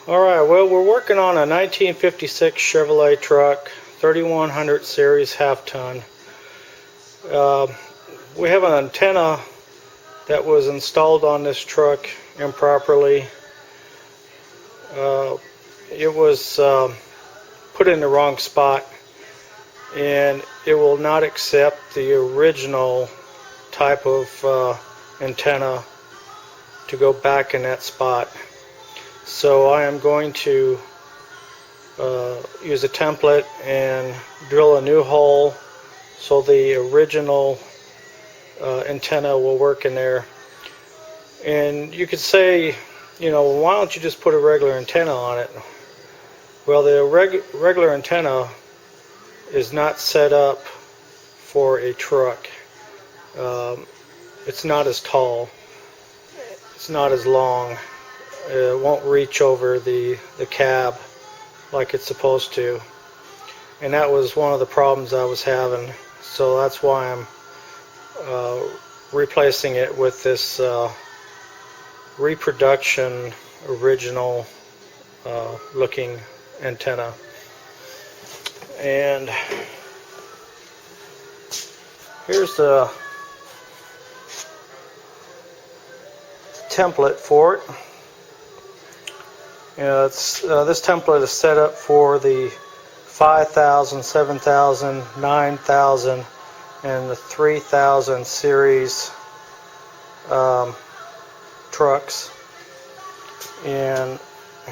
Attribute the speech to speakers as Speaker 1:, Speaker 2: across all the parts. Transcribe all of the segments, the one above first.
Speaker 1: Alright, well, we're working on a 1956 Chevrolet truck, 3100 series half-ton. We have an antenna that was installed on this truck improperly. It was put in the wrong spot, and it will not accept the original type of antenna to go back in that spot. So I am going to use a template and drill a new hole so the original antenna will work in there. And you could say, you know, why don't you just put a regular antenna on it? Well, the regular antenna is not set up for a truck. It's not as tall, it's not as long, it won't reach over the cab like it's supposed to, and that was one of the problems I was having. So that's why I'm replacing it with this reproduction original looking antenna. And here's the template for it. This template is set up for the 5000, 7000, 9000, and the 3000 series trucks. And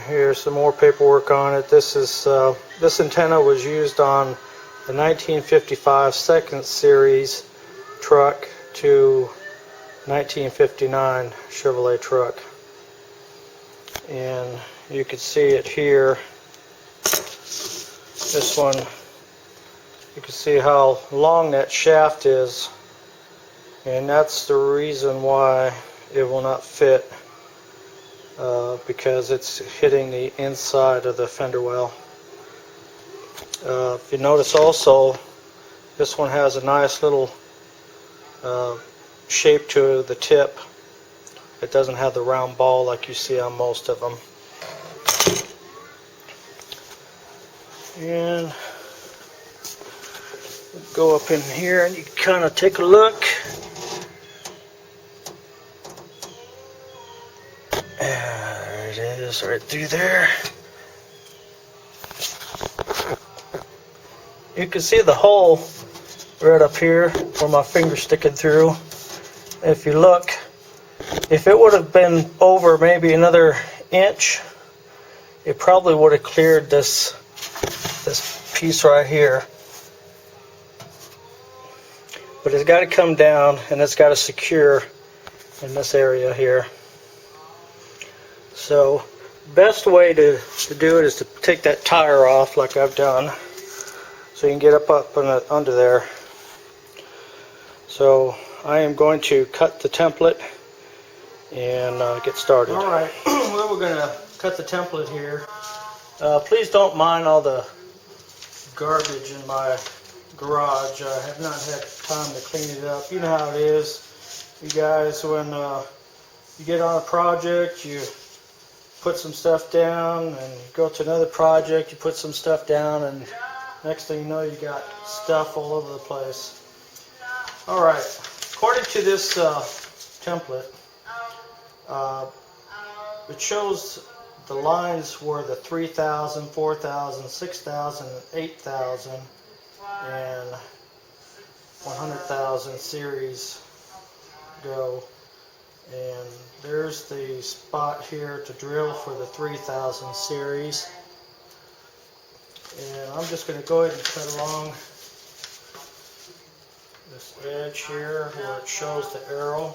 Speaker 1: here's some more paperwork on it. This antenna was used on the 1955 second series truck to 1959 Chevrolet truck. And you can see it here. This one, you can see how long that shaft is, and that's the reason why it will not fit, because it's hitting the inside of the fender well. If you notice also, this one has a nice little shape to the tip. It doesn't have the round ball like you see on most of them. And go up in here and you can kind of take a look. There it is, right through there. You can see the hole right up here where my finger's sticking through. If you look, if it would have been over maybe another inch, it probably would have cleared this piece right here. But it's got to come down, and it's got to secure in this area here. So best way to do it is to take that tire off like I've done, so you can get up and under there. So I am going to cut the template and get started. Alright, well, we're going to cut the template here. Please don't mind all the garbage in my garage. I have not had time to clean it up. You know how it is, you guys, when you get on a project, you put some stuff down, and you go to another project, you put some stuff down, and next thing you know, you got stuff all over the place. Alright, according to this template, it shows the lines where the 3000, 4000, 6000, 8000, and 100,000 series go. And there's the spot here to drill for the 3000 series. And I'm just going to go ahead and cut along this edge here where it shows the arrow.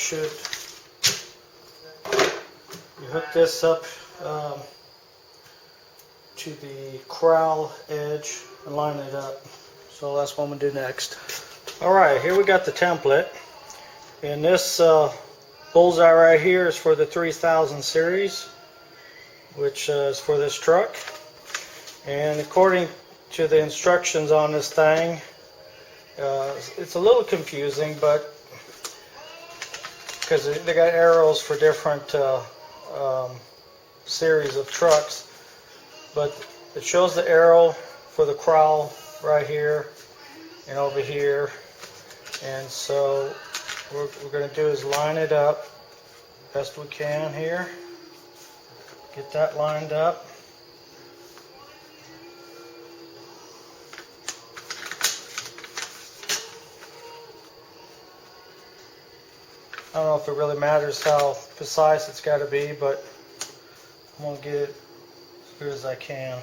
Speaker 1: should, you hook this up to the corral edge and line it up. So that's what I'm going to do next. Alright, here we got the template. And this bullseye right here is for the 3000 series, which is for this truck. And according to the instructions on this thing, it's a little confusing, but because they got arrows for different series of trucks, but it shows the arrow for the corral right here and over here. And so what we're going to do is line it up best we can here. Get that lined up. I don't know if it really matters how precise it's got to be, but I'm going to get it as good as I can.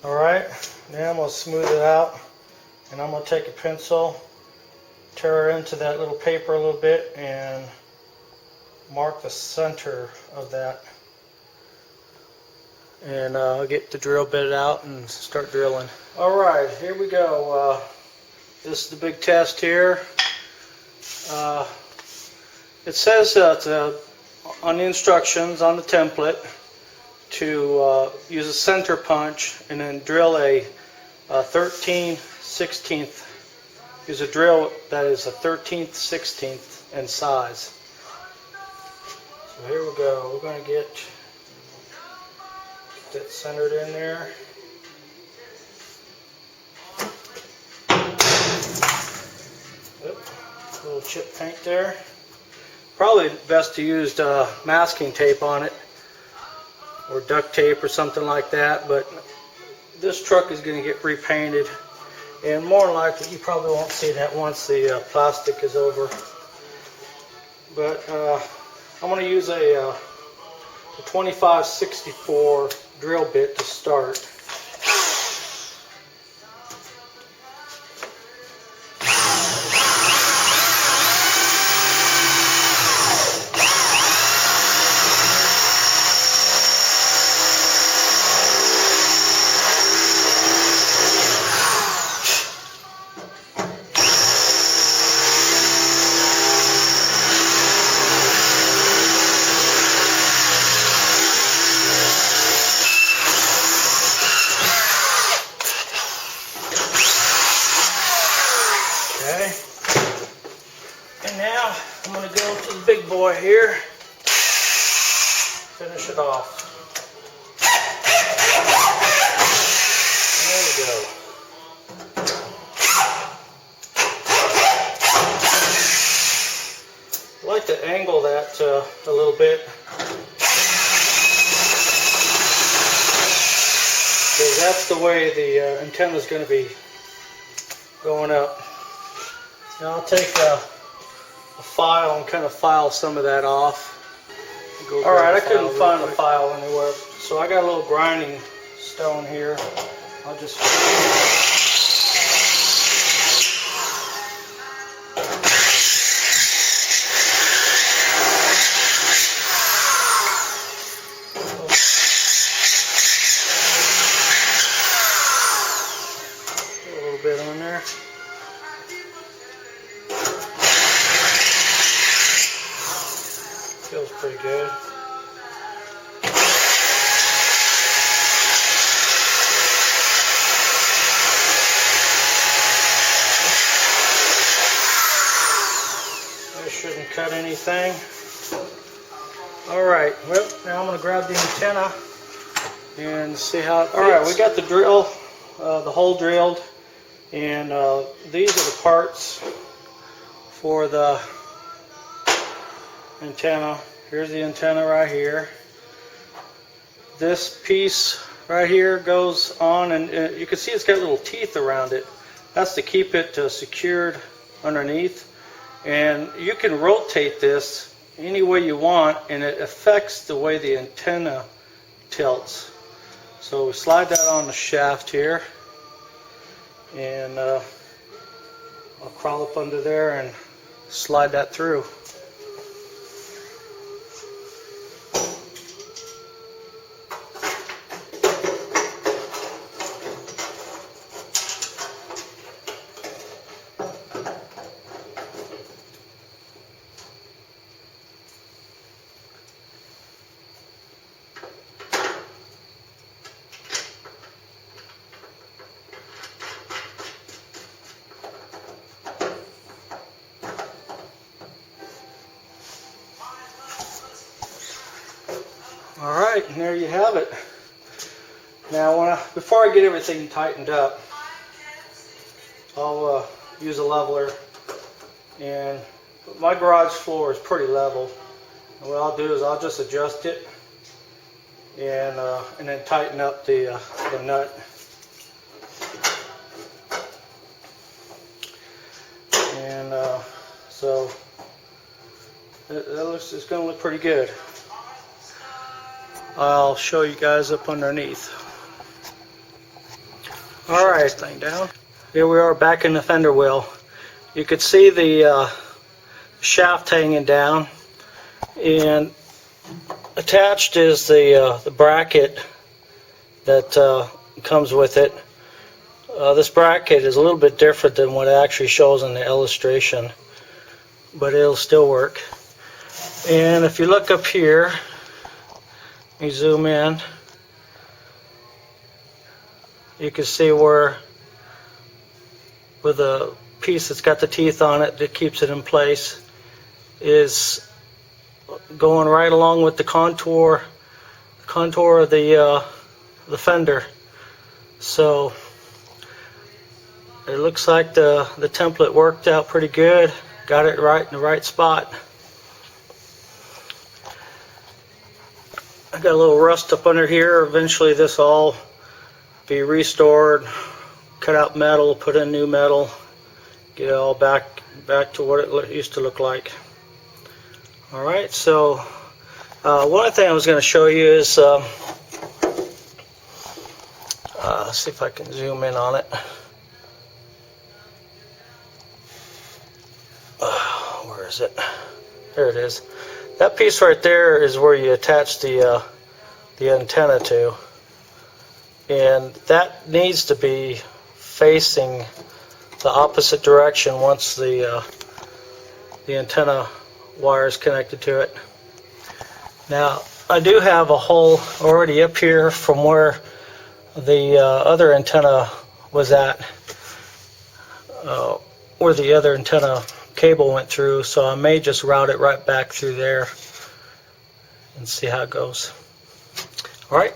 Speaker 1: Alright, now I'm going to smooth it out, and I'm going to take a pencil, tear into that little paper a little bit, and mark the center of that. And I'll get the drill bit out and start drilling. Alright, here we go. This is the big test here. It says on the instructions on the template to use a center punch and then drill a 13/16. Use a drill that is a 13/16 in size. So here we go. We're going to get that centered in there. Oop, a little chip paint there. Probably best to use masking tape on it, or duct tape or something like that, but this truck is going to get repainted, and more than likely you probably won't see that once the plastic is over. But I'm going to use a 2564 drill bit to start. And now I'm going to go to the big boy here, finish it off. There we go. I like to angle that a little bit, because that's the way the antenna is going to be going up. Now I'll take a file and kind of file some of that off. Alright, I couldn't find a file anywhere, so I got a little grinding stone here. I'll just... a little bit on there. Feels pretty good. This shouldn't cut anything. Alright, well, now I'm going to grab the antenna and see how it fits. Alright, we got the drill, the hole drilled, and these are the parts for the antenna. Here's the antenna right here. This piece right here goes on, and you can see it's got little teeth around it. That's to keep it secured underneath. And you can rotate this any way you want, and it affects the way the antenna tilts. So we slide that on the shaft here, and I'll crawl up under there and slide that through. Alright, and there you have it. Now before I get everything tightened up, I'll use a leveler, and my garage floor is pretty level. And what I'll do is I'll just adjust it and then tighten up the nut. And so it's going to look pretty good. I'll show you guys up underneath. Alright, thing down. Here we are back in the fender wheel. You could see the shaft hanging down, and attached is the bracket that comes with it. This bracket is a little bit different than what it actually shows in the illustration, but it'll still work. And if you look up here, you zoom in, you can see where with a piece that's got the teeth on it that keeps it in place is going right along with the contour of the fender. So it looks like the template worked out pretty good. Got it right in the right spot. I got a little rust up under here. Eventually this will all be restored, cut out metal, put in new metal, get it all back to what it used to look like. Alright, so one other thing I was going to show you is, let's see if I can zoom in on it. Where is it? There it is. That piece right there is where you attach the antenna to, and that needs to be facing the opposite direction once the antenna wire is connected to it. Now I do have a hole already up here from where the other antenna was at, where the other antenna cable went through, so I may just route it right back through there and see how it goes. Alright,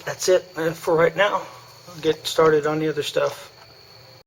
Speaker 1: that's it for right now. I'll get started on the other stuff.